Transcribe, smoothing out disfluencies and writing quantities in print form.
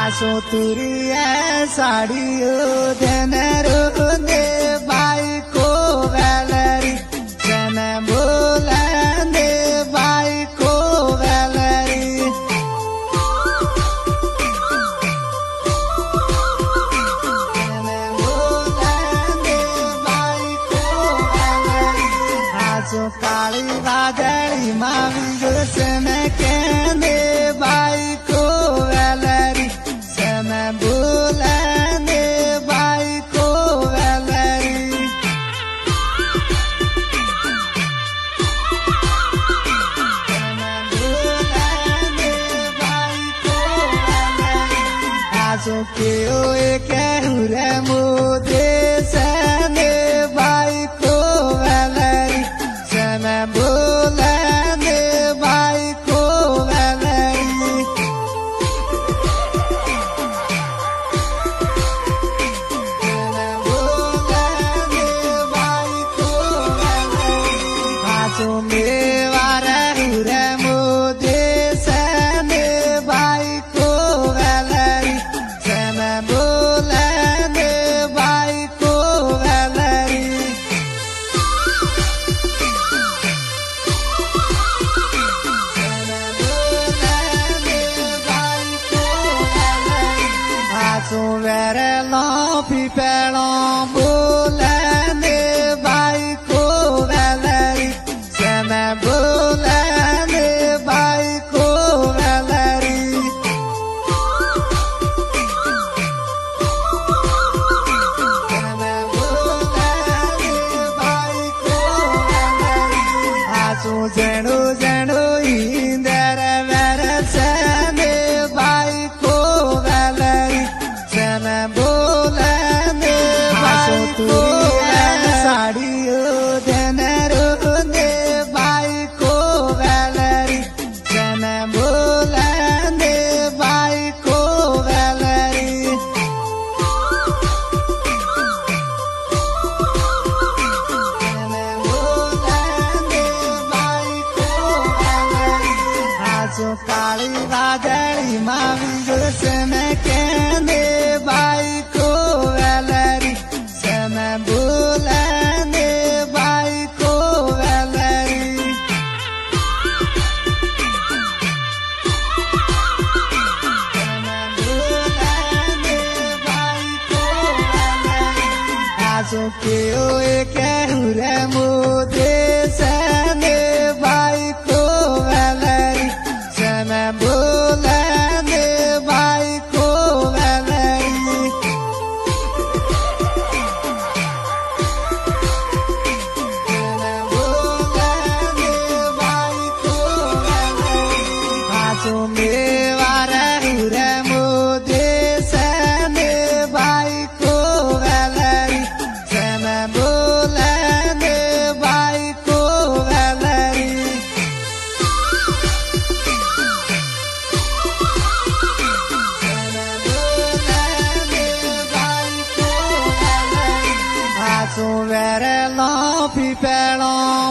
आसो तुरी है साड़ी देनरो दे बाई को वेलरी जन बोले दे बाई को वेलरी जन बोले दे बाई को वेलरी आसो काली वादड़ी मावी जोसन कहने बाई को वेलरी जन बोले दे बाई को वेलरी जन बोले दे बाई को वेलरी आसो के ओए कहूरे मोदे सने बाई को वेलरी जन बोले दे बाई को वेलरी जन बोले दे बाई को वेलरी आसो मेवारे हुरे मोदे सने बाई को वेलरी जन बोले दे बाई को वेलरी आसो वेरे लॉपी पेड़ों बोले दे बाई को वेलरी जन बोले दे बाई को वेलरी जन बोले दे बाई को वेलरी आसो जणो जणो इंदर वेरे सने बाई को वेलरी जन बोले दे बाई को वेलरी साड़ी देनरो दे बाई को वेलरी जन बोले दे बाई को वेलरी जन बोले दे बाई को वेलरी आसो काली वादड़ी मावी जोसन कहने बाई को वेलरी जन बोले दे बाई को वेलरी जन बोले दे बाई को वेलरी आसो के ओए कहूरे मोदे सने बाई को वेलरी जन बोले दे बाई को वेलरी जन बोले दे बाई को वेलरी आसो मेवारे हुरे मोदे सने बाई को वेलरी जन बोले दे बाई को वेलरी जन बोले दे बाई को वेलरी आसो वेरे लॉपी पेड़ों